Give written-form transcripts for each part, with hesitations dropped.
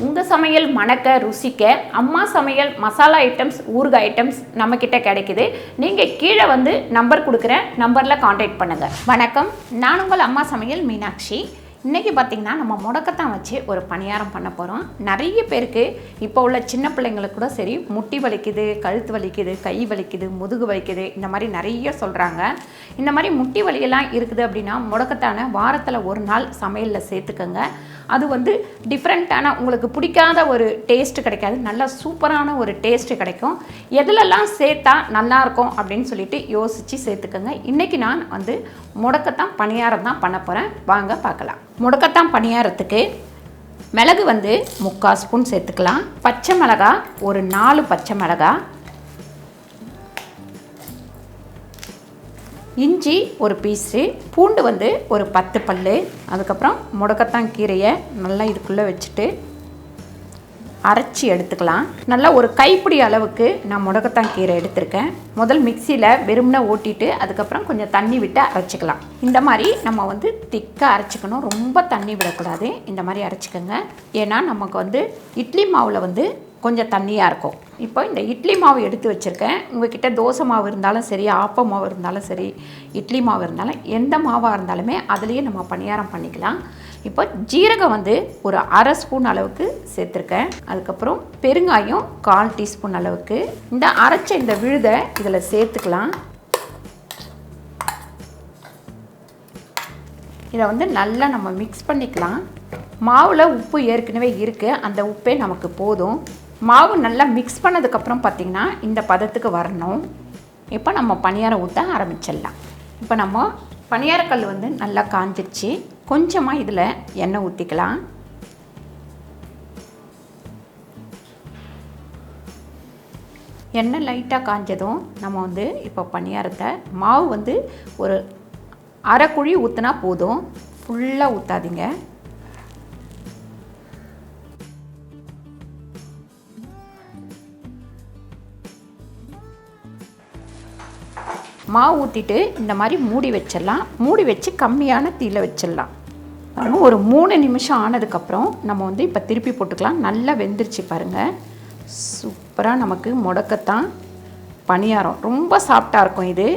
உங்கள் சமையல் மணக்க ருசிக்க அம்மா சமையல் மசாலா ஐட்டம்ஸ் ஊறுகாய் ஐட்டம்ஸ் நம்மக்கிட்ட கிடைக்குது. நீங்கள் கீழே வந்து நம்பர் கொடுக்குறேன், நம்பரில் காண்டாக்ட் பண்ணுங்கள். வணக்கம், நான் உங்கள் அம்மா சமையல் மீனாட்சி. இன்றைக்கி பார்த்திங்கன்னா நம்ம முடக்கத்தான் வச்சு ஒரு பணியாரம் பண்ண போகிறோம். நிறைய பேருக்கு இப்போ உள்ள சின்ன பிள்ளைங்களுக்கு கூட சரி, முட்டி வலிக்குது, கழுத்து வலிக்குது, கை வலிக்குது, முதுகு வலிக்குது, இந்த மாதிரி நிறைய சொல்கிறாங்க. இந்த மாதிரி முட்டி வலியெல்லாம் இருக்குது அப்படின்னா முடக்கத்தான வாரத்தில் ஒரு நாள் சமையலில் சேர்த்துக்கோங்க. அது வந்து டிஃப்ரெண்ட்டான, உங்களுக்கு பிடிக்காத ஒரு டேஸ்ட்டு கிடைக்காது, நல்லா சூப்பரான ஒரு டேஸ்ட்டு கிடைக்கும். எதுலெல்லாம் சேர்த்தா நல்லாயிருக்கும் அப்படின்னு சொல்லிட்டு யோசித்து சேர்த்துக்கோங்க. இன்றைக்கி நான் வந்து முடக்கத்தான் பணியாரம் தான் பண்ண போகிறேன். வாங்க பார்க்கலாம். முடக்கத்தான் பணியாரத்துக்கு மிளகு வந்து 3/4 ஸ்பூன் சேர்த்துக்கலாம். பச்சை மிளகாய் ஒரு 4 பச்சை மிளகாய், இஞ்சி ஒரு பீஸு, பூண்டு வந்து ஒரு 10 பல். அதுக்கப்புறம் முடக்கத்தான் கீரையை நல்லா இதுக்குள்ளே வச்சுட்டு அரைச்சி எடுத்துக்கலாம். நல்லா ஒரு கைப்பிடி அளவுக்கு நான் முடக்கத்தான் கீரை எடுத்திருக்கேன். முதல் மிக்சியில் வெறும்னா ஓட்டிட்டு அதுக்கப்புறம் கொஞ்சம் தண்ணி விட்டு அரைச்சிக்கலாம். இந்த மாதிரி நம்ம வந்து திக்காக அரைச்சிக்கணும், ரொம்ப தண்ணி விடக்கூடாது. இந்த மாதிரி அரைச்சிக்கோங்க. ஏன்னா நமக்கு வந்து இட்லி மாவில் வந்து கொஞ்சம் தண்ணியாக இருக்கும். இப்போ இந்த இட்லி மாவு எடுத்து வச்சுருக்கேன். உங்கள்கிட்ட தோசை மாவு இருந்தாலும் சரி, ஆப்ப மாவு இருந்தாலும் சரி, இட்லி மாவு இருந்தாலும் எந்த மாவாக இருந்தாலுமே அதுலேயே நம்ம பணியாரம் பண்ணிக்கலாம். இப்போ ஜீரகம் வந்து ஒரு 1/2 ஸ்பூன் அளவுக்கு சேர்த்துருக்கேன். அதுக்கப்புறம் பெருங்காயம் 1/4 டீஸ்பூன் அளவுக்கு. இந்த அரைச்ச இந்த விழுதை இதில் சேர்த்துக்கலாம். இதை வந்து நல்லா நம்ம மிக்ஸ் பண்ணிக்கலாம். மாவில் உப்பு ஏற்கனவே இருக்குது, அந்த உப்பே நமக்கு போதும். மாவு நல்லா மிக்ஸ் பண்ணதுக்கப்புறம் பார்த்திங்கன்னா இந்த பதத்துக்கு வரணும். இப்போ நம்ம பணியாரம் ஊற்ற ஆரம்பிச்சிடலாம். இப்போ நம்ம பணியாரக்கல் வந்து நல்லா காஞ்சிடுச்சு. கொஞ்சமாக இதில் எண்ணெய் ஊற்றிக்கலாம். எண்ணெய் லைட்டாக காஞ்சதும் நம்ம வந்து இப்போ பணியாரத்தை, மாவு வந்து ஒரு அரை குழி ஊற்றினா போதும், ஃபுல்லாக ஊற்றாதீங்க. மாவு ஊற்றிட்டு இந்த மாதிரி மூடி வச்சிடலாம். மூடி வச்சு கம்மியான தீயில் வச்சிடலாம். ஒரு 3 நிமிஷம் ஆனதுக்கப்புறம் நம்ம வந்து இப்போ திருப்பி போட்டுக்கலாம். நல்லா வெந்துருச்சு பாருங்கள். சூப்பராக நமக்கு முடக்கத்தான் பணியாரம் ரொம்ப சாஃப்டாக இருக்கும். இது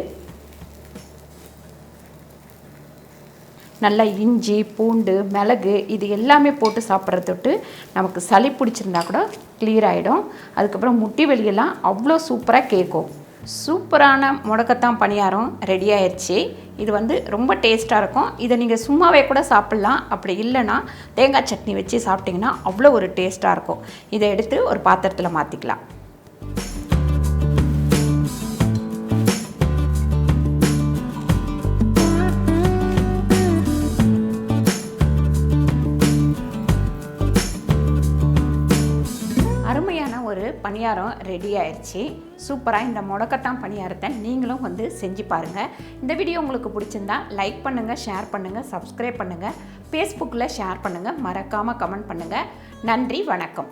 நல்லா இஞ்சி, பூண்டு, மிளகு இது எல்லாமே போட்டு சாப்பிட்றதுட்டு நமக்கு சளி பிடிச்சிருந்தா கூட கிளியர் ஆகிடும். அதுக்கப்புறம் முட்டி வலியெல்லாம் அவ்வளோ சூப்பராக கேட்கும். சூப்பரான முடக்கத்தான் பணியாரம் ரெடி ஆயிடுச்சு. இது வந்து ரொம்ப டேஸ்ட்டாக இருக்கும். இதை நீங்கள் சும்மாவே கூட சாப்பிட்லாம். அப்படி இல்லைன்னா தேங்காய் சட்னி வச்சு சாப்பிட்டிங்கன்னா அவ்வளோ ஒரு டேஸ்ட்டாக இருக்கும். இதை எடுத்து ஒரு பாத்திரத்தில் மாற்றிக்கலாம். அருமையான ஒரு பணியாரம் ரெடி ஆயிடுச்சு. சூப்பராக இந்த முடக்கத்தான் பணியாரத்தை நீங்களும் வந்து செஞ்சு பாருங்கள். இந்த வீடியோ உங்களுக்கு பிடிச்சிருந்தா லைக் பண்ணுங்கள், ஷேர் பண்ணுங்கள், சப்ஸ்கிரைப் பண்ணுங்கள், ஃபேஸ்புக்கில் ஷேர் பண்ணுங்கள், மறக்காமல் கமெண்ட் பண்ணுங்கள். நன்றி, வணக்கம்.